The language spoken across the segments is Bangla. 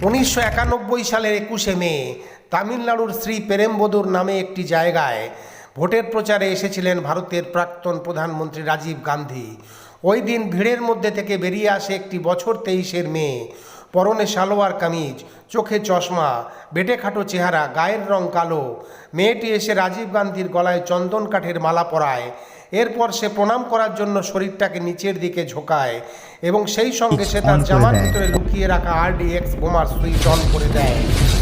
1991 সালের 21শে মে তামিলনাড়ুর শ্রী পেরেম্বদুর নামে একটি জায়গায় ভোটের প্রচারে এসেছিলেন ভারতের প্রাক্তন প্রধানমন্ত্রী রাজীব গান্ধী। ওই দিন ভিড়ের মধ্যে থেকে বেরিয়ে আসে একটি বছর 23-এর মেয়ে, পরনে সালোয়ার কামিজ, চোখে চশমা, বেঁটেখাটো চেহারা, গায়ের রং কালো। মেয়েটি এসে রাজীব গান্ধীর গলায় চন্দন কাঠের মালা পরায়। এরপর সে প্রণাম করার জন্য শরীরটাকে নিচের দিকে ঝোঁকায় এবং সেই সঙ্গে সে তার জামার ভিতরে লুকিয়ে রাখা RDX বোমার সুইচ অন করে দেয়।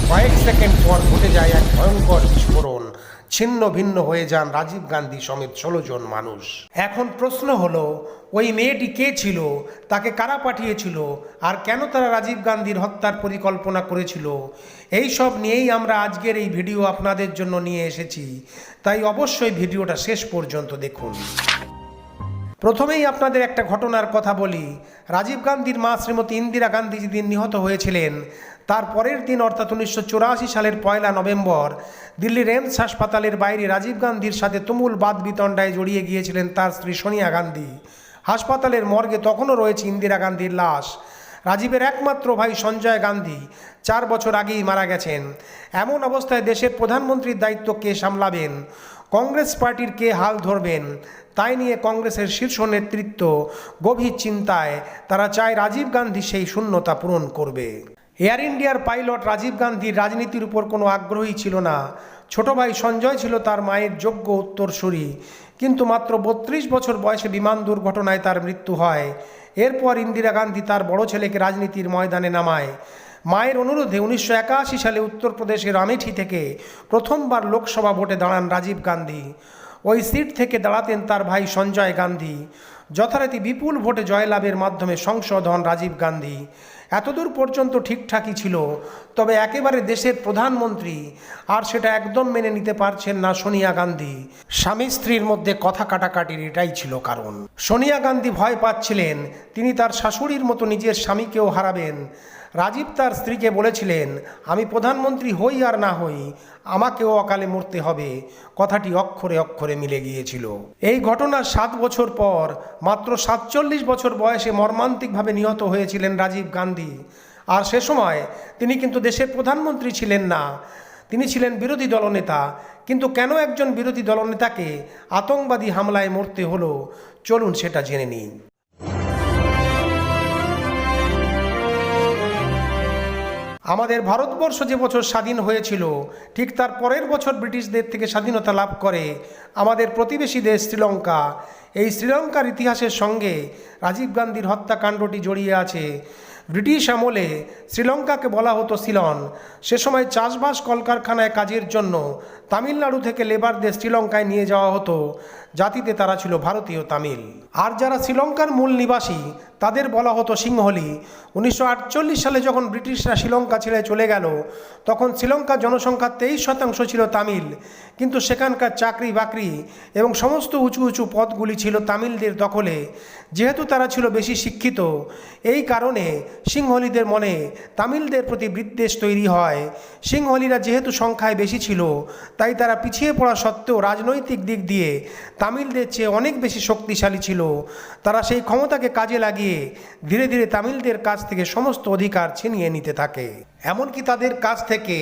কয়েক সেকেন্ড পর ঘটে যায় এক ভয়ঙ্কর বিস্ফোরণ। ছিন্ন ভিন্ন হয়ে যান রাজীব গান্ধী সমেত 16 জন মানুষ। এখন প্রশ্ন হলো, ওই মেয়েটি কে ছিল, তাকে কারা পাঠিয়েছিল, আর কেন তারা রাজীব গান্ধীর হত্যার পরিকল্পনা করেছিল? এই সব নিয়েই আমরা আজকের এই ভিডিও আপনাদের জন্য নিয়ে এসেছি, তাই অবশ্যই ভিডিওটা শেষ পর্যন্ত দেখুন। প্রথমেই আপনাদের একটা ঘটনার কথা বলি। রাজীব গান্ধীর মা শ্রীমতী ইন্দিরা গান্ধী যেদিন নিহত হয়েছিলেন, তার পরের দিন অর্থাৎ 1984 সালের 1 নভেম্বর দিল্লির এইমস হাসপাতালের বাইরে রাজীব গান্ধীর সাথে তুমুল বাদ বিতণ্ডায় জড়িয়ে গিয়েছিলেন তার স্ত্রী সোনিয়া গান্ধী। হাসপাতালের মর্গে তখনও রয়েছে ইন্দিরা গান্ধীর লাশ। রাজীবের একমাত্র ভাই সঞ্জয় গান্ধী 4 বছর আগেই মারা গেছেন। এমন অবস্থায় দেশের প্রধানমন্ত্রীর দায়িত্ব কে সামলাবেন, কংগ্রেস পার্টির কে হাল ধরবেন, তাই নিয়ে কংগ্রেসের শীর্ষ নেতৃত্ব গভীর চিন্তায়। তারা চায় রাজীব গান্ধী সেই শূন্যতা পূরণ করবে। এয়ার ইন্ডিয়ার পাইলট রাজীব গান্ধীর রাজনীতির উপর কোনো আগ্রহী ছিল না। ছোট ভাই সঞ্জয় ছিল তার মায়ের যোগ্য উত্তরসূরি, কিন্তু মাত্র 32 বছর বয়সে বিমান দুর্ঘটনায় তার মৃত্যু হয়। এরপর ইন্দিরা গান্ধী তার বড় ছেলেকে রাজনীতির ময়দানে নামায়। মায়ের অনুরোধে 1981 সালে উত্তরপ্রদেশের আমেঠি থেকে প্রথমবার লোকসভা ভোটে দাঁড়ান রাজীব গান্ধী। ওই সিট থেকে দাঁড়াতেন তার ভাই সঞ্জয় গান্ধী। যথারীতি বিপুল ভোটে জয়লাভের মাধ্যমে সংসদ হন রাজীব গান্ধী। এতদূর পর্যন্ত ঠিকঠাকই ছিল, তবে একেবারে দেশের প্রধানমন্ত্রী, আর সেটা একদম মেনে নিতে পারছেন না সোনিয়া গান্ধী। স্বামী স্ত্রীর মধ্যে কথা কাটাকাটির এটাই ছিল কারণ। সোনিয়া গান্ধী ভয় পাচ্ছিলেন তিনি তার শাশুড়ির মতো নিজের স্বামীকেও হারাবেন। রাজীব তার স্ত্রীকে বলেছিলেন, আমি প্রধানমন্ত্রী হই আর না হই, আমাকেও অকালে মরতে হবে। কথাটি অক্ষরে অক্ষরে মিলে গিয়েছিল। এই ঘটনার 7 বছর পর মাত্র 47 বছর বয়সে মর্মান্তিকভাবে নিহত হয়েছিলেন রাজীব গান্ধী। আর সে সময় তিনি কিন্তু দেশের প্রধানমন্ত্রী ছিলেন না, তিনি ছিলেন বিরোধী দলনেতা। কিন্তু কেন একজন বিরোধী দলনেতাকে আতঙ্কবাদী হামলায় মরতে হলো, চলুন সেটা জেনে নিই। আমাদের ভারতবর্ষ যে বছর স্বাধীন হয়েছিল, ঠিক তার পরের বছর ব্রিটিশদের থেকে স্বাধীনতা লাভ করে আমাদের প্রতিবেশী দেশ শ্রীলঙ্কা। এই শ্রীলঙ্কার ইতিহাসের সঙ্গে রাজীব গান্ধীর হত্যাকাণ্ডটি জড়িয়ে আছে। ব্রিটিশ আমলে শ্রীলঙ্কাকে বলা হতো সিলন। সে সময় চাষবাস কলকারখানায় কাজের জন্য তামিলনাড়ু থেকে লেবারদের শ্রীলঙ্কায় নিয়ে যাওয়া হতো। জাতিতে তারা ছিল ভারতীয় তামিল। আর যারা শ্রীলঙ্কার মূল নিবাসী তাদের বলা হতো সিংহলি। 1948 সালে যখন ব্রিটিশরা শ্রীলঙ্কা ছেড়ে চলে গেল, তখন শ্রীলঙ্কার জনসংখ্যা 23% ছিল তামিল, কিন্তু সেখানকার চাকরি বাকরি এবং সমস্ত উঁচু উঁচু পদগুলি ছিল তামিলদের দখলে। যেহেতু তারা ছিল বেশি শিক্ষিত, এই কারণে সিংহলিদের মনে তামিলদের প্রতি বিদ্বেষ তৈরি হয়। সিংহলিরা যেহেতু সংখ্যায় বেশি ছিল, তাই তারা পিছিয়ে পড়া সত্ত্বেও রাজনৈতিক দিক দিয়ে তামিলদের চেয়ে অনেক বেশি শক্তিশালী ছিল। তারা সেই ক্ষমতাকে কাজে লাগিয়ে ধীরে ধীরে তামিলদের কাছ থেকে সমস্ত অধিকার ছিনিয়ে নিতে থাকে। এমনকি তাদের কাছ থেকে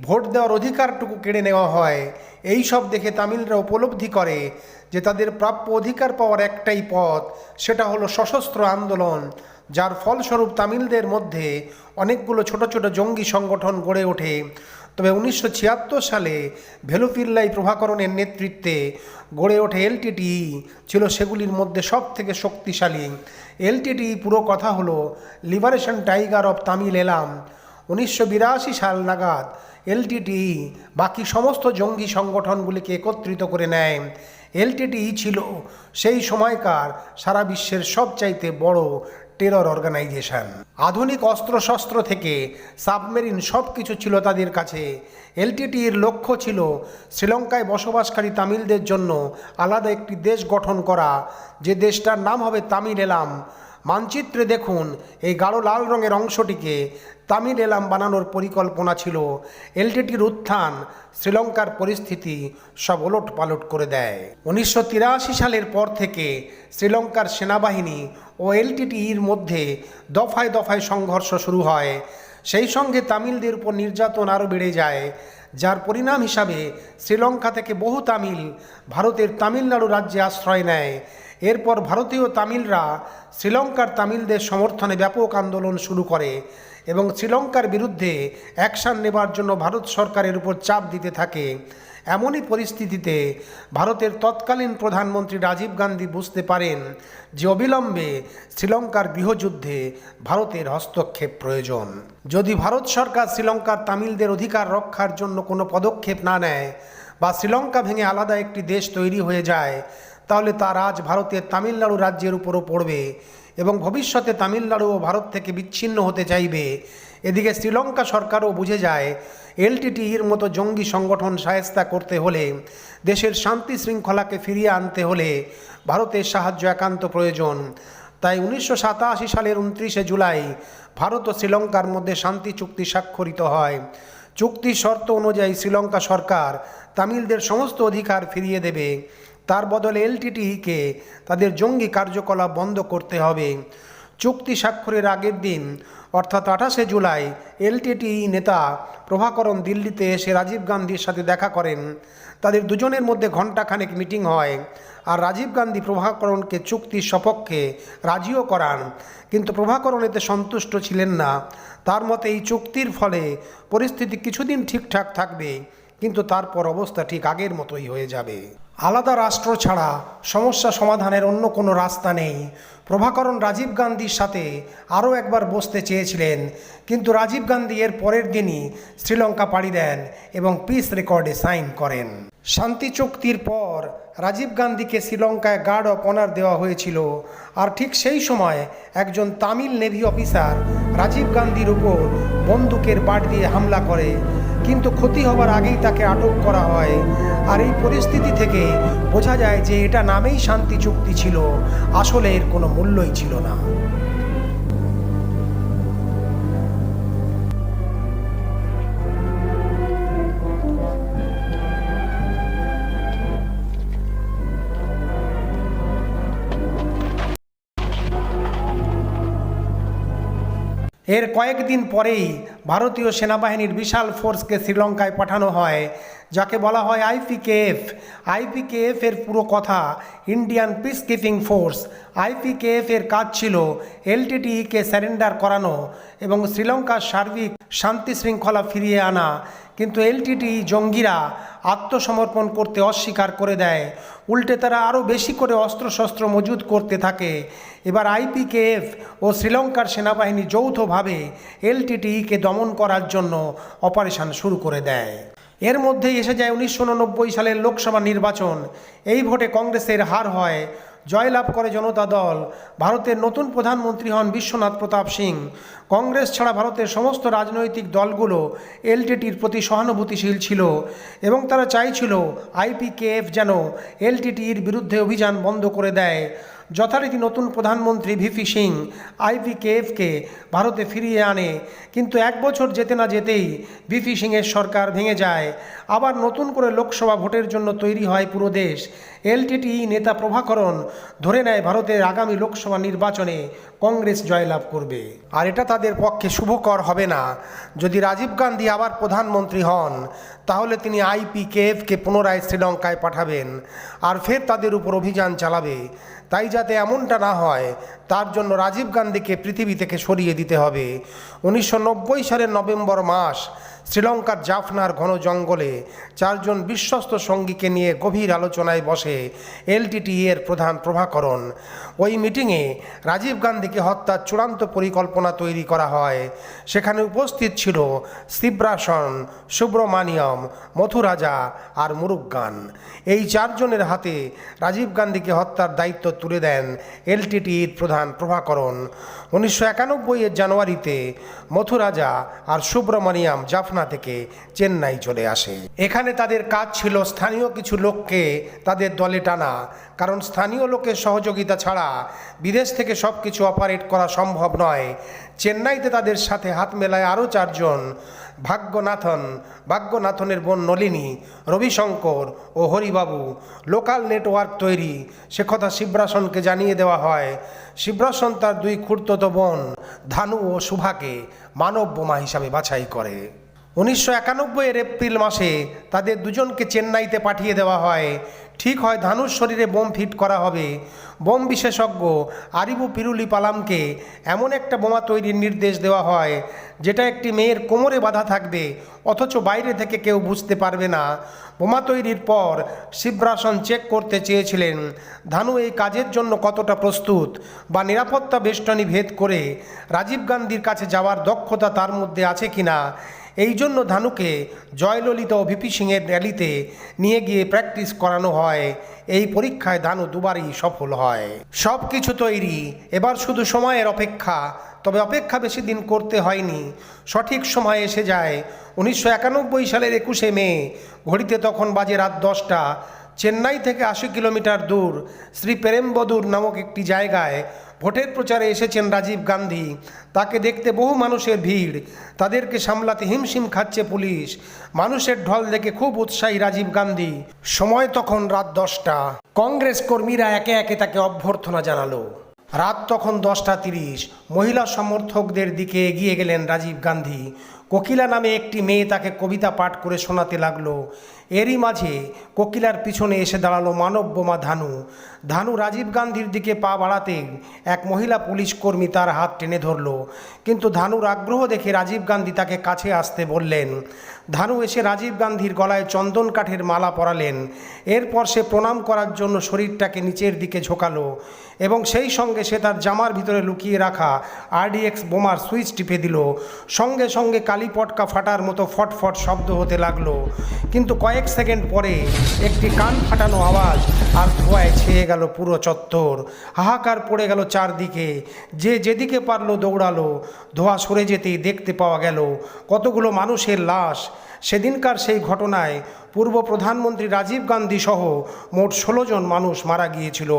ভোট দেওয়ার অধিকারটুকু কেড়ে নেওয়া হয়। এই সব দেখে তামিলরা উপলব্ধি করে যে তাদের প্রাপ্য অধিকার পাওয়ার একটাই পথ, সেটা হলো সশস্ত্র আন্দোলন। যার ফলস্বরূপ তামিলদের মধ্যে অনেকগুলো ছোট ছোট জঙ্গি সংগঠন গড়ে ওঠে। তবে 1976 সালে ভেলুপিল্লাই প্রভাকরণের নেতৃত্বে গড়ে ওঠে LTTE, ছিল সেগুলির মধ্যে সব থেকে শক্তিশালী। LTTE পুরো কথা হলো লিবারেশন টাইগার অফ তামিল এলাম। 1982 সাল নাগাদ LTTE বাকি সমস্ত জঙ্গি সংগঠনগুলিকে একত্রিত করে নেয়। LTTE ছিল সেই সময়কার সারা বিশ্বের সবচাইতে বড় টেরর অর্গানাইজেশন। আধুনিক অস্ত্রশস্ত্র থেকে সাবমেরিন সব কিছু ছিল তাদের কাছে। LTTEর লক্ষ্য ছিল শ্রীলঙ্কায় বসবাসকারী তামিলদের জন্য আলাদা একটি দেশ গঠন করা, যে দেশটার নাম হবে তামিল এলাম। মানচিত্রে দেখুন, এই গাঢ় লাল রঙের অংশটিকে তামিল এলাম বানানোর পরিকল্পনা ছিল। LTTEর উত্থান শ্রীলঙ্কার পরিস্থিতি সব ওলট পালট করে দেয়। 1983 সালের পর থেকে শ্রীলঙ্কার সেনাবাহিনী ও LTTEর মধ্যে দফায় দফায় সংঘর্ষ শুরু হয়। সেই সঙ্গে তামিলদের উপর নির্যাতন আরও বেড়ে যায়, যার পরিণাম হিসাবে শ্রীলঙ্কা থেকে বহু তামিল ভারতের তামিলনাড়ু রাজ্যে আশ্রয় নেয়। এরপর ভারতীয় তামিলরা শ্রীলঙ্কার তামিলদের সমর্থনে ব্যাপক আন্দোলন শুরু করে এবং শ্রীলঙ্কার বিরুদ্ধে অ্যাকশন নেবার জন্য ভারত সরকারের উপর চাপ দিতে থাকে। এমনই পরিস্থিতিতে ভারতের তৎকালীন প্রধানমন্ত্রী রাজীব গান্ধী বুঝতে পারেন যে অবিলম্বে শ্রীলঙ্কার গৃহযুদ্ধে ভারতের হস্তক্ষেপ প্রয়োজন। যদি ভারত সরকার শ্রীলঙ্কার তামিলদের অধিকার রক্ষার জন্য কোনো পদক্ষেপ না নেয় বা শ্রীলঙ্কা ভেঙে আলাদা একটি দেশ তৈরি হয়ে যায়, তাহলে তার আজ ভারতের তামিলনাড়ু রাজ্যের উপরও পড়বে এবং ভবিষ্যতে তামিলনাড়ুও ভারত থেকে বিচ্ছিন্ন হতে চাইবে। এদিকে শ্রীলঙ্কা সরকারও বুঝে যায় এলটিটিইর মতো জঙ্গি সংগঠন শায়েস্তা করতে হলে, দেশের শান্তি শৃঙ্খলাকে ফিরিয়ে আনতে হলে ভারতের সাহায্য একান্ত প্রয়োজন। তাই 1987 সালের 29 জুলাই ভারত ও শ্রীলঙ্কার মধ্যে শান্তি চুক্তি স্বাক্ষরিত হয়। চুক্তির শর্ত অনুযায়ী শ্রীলঙ্কা সরকার তামিলদের সমস্ত অধিকার ফিরিয়ে দেবে, তার বদলে এলটিটিইকে তাদের জঙ্গি কার্যকলাপ বন্ধ করতে হবে। চুক্তি স্বাক্ষরের আগের দিন অর্থাৎ 28 জুলাই এলটিটিই নেতা প্রভাকরণ দিল্লিতে এসে রাজীব গান্ধীর সাথে দেখা করেন। তাদের দুজনের মধ্যে ঘণ্টাখানেক মিটিং হয় আর রাজীব গান্ধী প্রভাকরণকে চুক্তির সপক্ষে রাজিও করান, কিন্তু প্রভাকরণ এতে সন্তুষ্ট ছিলেন না। তার মতে এই চুক্তির ফলে পরিস্থিতি কিছুদিন ঠিকঠাক থাকবে, কিন্তু তারপর অবস্থা ঠিক আগের মতোই হয়ে যাবে। আলাদা রাষ্ট্র ছাড়া সমস্যা সমাধানের অন্য কোনো রাস্তা নেই। প্রভাকরণ রাজীব গান্ধীর সাথে আরও একবার বসতে চেয়েছিলেন, কিন্তু রাজীব গান্ধী এর পরের দিনই শ্রীলঙ্কা পাড়ি দেন এবং পিস রেকর্ডে সাইন করেন। শান্তি চুক্তির পর রাজীব গান্ধীকে শ্রীলঙ্কায় গার্ড অফ অনার দেওয়া হয়েছিল, আর ঠিক সেই সময় একজন তামিল নেভি অফিসার রাজীব গান্ধীর উপর বন্দুকের বাট দিয়ে হামলা করে, কিন্তু ক্ষতি হবার আগেই তাকে আটক করা হয়। আর এই পরিস্থিতি থেকে বোঝা যায় যে এটা নামেই শান্তি চুক্তি ছিল, আসলে এর কোনো মূল্যই ছিল না। এর কয়েকদিন পরেই ভারতীয় সেনাবাহিনীর বিশাল ফোর্সকে শ্রীলঙ্কায় পাঠানো হয়, যাকে বলা হয় আইপিকেএফ। আইপিকেএফ এর পুরো কথা ইন্ডিয়ান পিস কিপিং ফোর্স। আইপিকেএফ এর কাজ ছিল এলটিটিইকে স্যারেন্ডার করানো এবং শ্রীলঙ্কার সার্বিক শান্তি শৃঙ্খলা ফিরিয়ে আনা, কিন্তু এলটিটিই জঙ্গিরা আত্মসমর্পণ করতে অস্বীকার করে দেয়। উল্টে তারা আরও বেশি করে অস্ত্রশস্ত্র মজুত করতে থাকে। এবার আইপিকেএফ ও শ্রীলঙ্কার সেনাবাহিনী যৌথভাবে এলটিটিইকে দমন করার জন্য অপারেশন শুরু করে দেয়। এর মধ্যেই এসে যায় 1989 সালের লোকসভা নির্বাচন। এই ভোটে কংগ্রেসের হার হয়, জয়লাভ করে জনতা দল। ভারতের নতুন প্রধানমন্ত্রী হন বিশ্বনাথ প্রতাপ সিং। কংগ্রেস ছাড়া ভারতের সমস্ত রাজনৈতিক দলগুলো এলটিটির প্রতি সহানুভূতিশীল ছিল এবং তারা চাইছিল আইপিকেএফ যেন এলটিটির বিরুদ্ধে অভিযান বন্ধ করে দেয়। যথারীতি নতুন প্রধানমন্ত্রী ভিপি সিং আইপিকেএফকে ভারতে ফিরিয়ে আনে, কিন্তু এক বছর যেতে না যেতেই ভিপি সিংয়ের সরকার ভেঙে যায়। আবার নতুন করে লোকসভা ভোটের জন্য তৈরি হয় পুরো দেশ। এলটিটিই নেতা প্রভাকরণ ধরে নেয় ভারতের আগামী লোকসভা নির্বাচনে কংগ্রেস জয়লাভ করবে, আর এটা তাদের পক্ষে শুভকর হবে না। যদি রাজীব গান্ধী আবার প্রধানমন্ত্রী হন, তাহলে তিনি আইপিকেএফকে পুনরায় শ্রীলঙ্কায় পাঠাবেন আর ফের তাদের উপর অভিযান চালাবে। তাই যাতে এমনটা না হয়, তার জন্য রাজীব গান্ধীকে পৃথিবী থেকে সরিয়ে দিতে হবে। 1990 সালের নভেম্বর মাস শ্রীলঙ্কার জাফনার ঘন জঙ্গলে 4 জন বিশ্বস্ত সঙ্গীকে নিয়ে গভীর আলোচনায় বসে এলটিটিই এর প্রধান প্রভাকরণ। ওই মিটিংয়ে রাজীব গান্ধীকে হত্যার চূড়ান্ত পরিকল্পনা তৈরি করা হয়। সেখানে উপস্থিত ছিল শিবরাসন, সুব্রমানিয়ম, মথুরাজা আর মুরুগান। এই 4 জনের হাতে রাজীব গান্ধীকে হত্যার দায়িত্ব তুলে দেন এলটিটিইর প্রধান প্রভাকরণ। 1991 জানুয়ারিতে মথুরাজা আর সুব্রমণিয়াম জাফনা থেকে চেন্নাই চলে আসে। এখানে তাদের কাজ ছিল স্থানীয় কিছু লোককে তাদের দলে টানা, কারণ স্থানীয় লোকের সহযোগিতা ছাড়া বিদেশ থেকে সব কিছু অপারেট করা সম্ভব নয়। চেন্নাইতে তাদের সাথে হাত মেলায় আরও 4 জন, ভাগ্যনাথনের বোন নলিনী, রবিশঙ্কর ও হরিবাবু লোকাল নেটওয়ার্ক তৈরি, সে কথা শিবরাসনকে জানিয়ে দেওয়া হয়। শিবরাসন তার দুই খুড়তুতো বোন ধানু ও শুভাকে মানব বোমা হিসাবে বাছাই করে। 1991 এপ্রিল মাসে তাদের দুজনকে চেন্নাইতে পাঠিয়ে দেওয়া হয়। ঠিক হয় ধানুর শরীরে বোম ফিট করা হবে। বোম বিশেষজ্ঞ আরিবু পিরুলি পালামকে এমন একটা বোমা তৈরির নির্দেশ দেওয়া হয় যেটা একটি মেয়ের কোমরে বাঁধা থাকবে, অথচ বাইরে থেকে কেউ বুঝতে পারবে না। বোমা তৈরির পর শিবরাসন চেক করতে চেয়েছিলেন ধানু এই কাজের জন্য কতটা প্রস্তুত, বা নিরাপত্তা বেষ্টনী ভেদ করে রাজীব গান্ধীর কাছে যাওয়ার দক্ষতা তার মধ্যে আছে কিনা। এই জন্য ধানুকে জয়ললিতা ও ভিপি সিংয়ের র্যালিতে নিয়ে গিয়ে প্র্যাকটিস করানো হয়। এই পরীক্ষায় ধানু দুবারই সফল হয়। সব কিছু তৈরি, এবার শুধু সময়ের অপেক্ষা। তবে অপেক্ষা বেশি দিন করতে হয়নি, সঠিক সময় এসে যায়। 1991 সালের 21শে মে, ঘড়িতে তখন বাজে রাত 10টা। চেন্নাই থেকে 80 কিলোমিটার দূর শ্রী পেরেমবদুর নামক একটি জায়গায় ভোটের প্রচারে এসেছেন রাজীব গান্ধী। তাকে দেখতে বহু মানুষের ভিড়, তাদেরকে সামলাতে হিমশিম খাচ্ছে পুলিশ। মানুষের ঢল দেখে খুব উৎসাহী রাজীব গান্ধী। সময় তখন রাত 10টা। কংগ্রেস কর্মীরা একে একে তাকে অভ্যর্থনা জানালো। রাত তখন 10টা 30। মহিলা সমর্থকদের দিকে এগিয়ে গেলেন রাজীব গান্ধী। কোকিলা নামে একটি মেয়ে তাকে কবিতা পাঠ করে শোনাতে লাগলো। এরই মাঝে কোকিলার পিছনে এসে দাঁড়ালো মানব বোমা ধানু রাজীব গান্ধীর দিকে পা বাড়াতে এক মহিলা পুলিশ কর্মী তার হাত টেনে ধরল। কিন্তু ধানুর আগ্রহ দেখে রাজীব গান্ধী তাকে কাছে আসতে বললেন। ধানু এসে রাজীব গান্ধীর গলায় চন্দন কাঠের মালা পরালেন। এরপর সে প্রণাম করার জন্য শরীরটাকে নিচের দিকে ঝোঁকালো এবং সেই সঙ্গে সে তার জামার ভিতরে লুকিয়ে রাখা RDX বোমার সুইচ টিপে দিল। সঙ্গে সঙ্গে কালি পটকা ফাটার মতো ফটফট শব্দ হতে লাগলো। কিন্তু কয়েক সেকেন্ড পরে একটি কান ফাটানো আওয়াজ আর ধোঁয়ায় ছেয়ে গেল পুরো চত্বর। হাহাকার পড়ে গেল চারদিকে। যে যেদিকে পারলো দৌড়ালো। ধোঁয়া সরে যেতেই দেখতে পাওয়া গেল কতগুলো মানুষের লাশ। সেদিনকার সেই ঘটনায় পূর্ব প্রধানমন্ত্রী রাজীব গান্ধী সহ মোট 16 জন মানুষ মারা গিয়েছিল,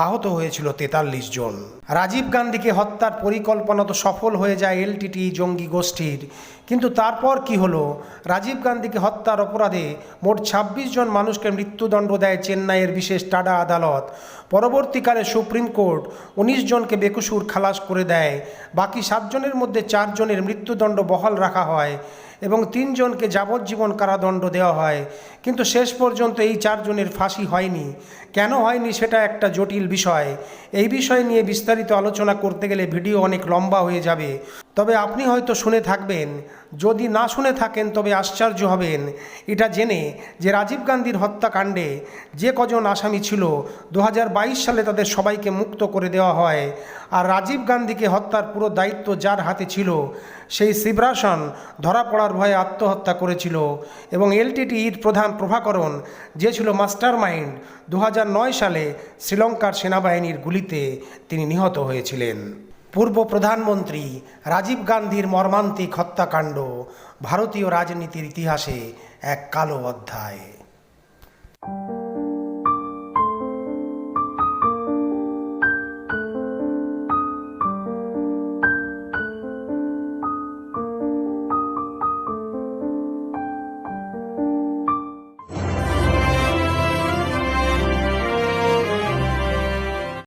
আহত হয়েছিল 43 জন। রাজীব গান্ধীকে হত্যার পরিকল্পনা তো সফল হয়ে যায় LTT জঙ্গি গোষ্ঠীর, কিন্তু তারপর কি হলো? রাজীব গান্ধীকে হত্যার অপরাধে মোট 26 জন মানুষকে মৃত্যুদণ্ড দেয় চেন্নাইয়ের বিশেষ টাডা আদালত। পরবর্তীকালে সুপ্রিম কোর্ট 19 জনকে বেকসুর খালাস করে দেয়। বাকি 7 জনের মধ্যে 4 জনের মৃত্যুদণ্ড বহাল রাখা হয় এবং 3 জনকে যাবজ্জীবন কারাদণ্ড দেওয়া হয়। কিন্তু শেষ পর্যন্ত এই 4 জনের ফাঁসি হয়নি। কেন হয়নি সেটা একটা জটিল বিষয়। এই বিষয় নিয়ে বিস্তারিত আলোচনা করতে গেলে ভিডিও অনেক লম্বা হয়ে যাবে। তবে আপনি হয়তো শুনে থাকবেন, যদি না শুনে থাকেন তবে আশ্চর্য হবেন এটা জেনে যে রাজীব গান্ধীর হত্যাকাণ্ডে যে কজন আসামি ছিল 2022 সালে তাদের সবাইকে মুক্ত করে দেওয়া হয়। আর রাজীব গান্ধীকে হত্যার পুরো দায়িত্ব যার হাতে ছিল সেই শিবরাসন ধরা পড়ার ভয়ে আত্মহত্যা করেছিল এবং LTTEর প্রধান প্রভাকরণ যে ছিল মাস্টার মাইন্ড, 2009 সালে শ্রীলঙ্কার সেনাবাহিনীর গুলিতে তিনি নিহত হয়েছিলেন। পূর্ব প্রধানমন্ত্রী রাজীব গান্ধীর মর্মান্তিক হত্যাকাণ্ড ভারতীয় রাজনীতির ইতিহাসে এক কালো অধ্যায়।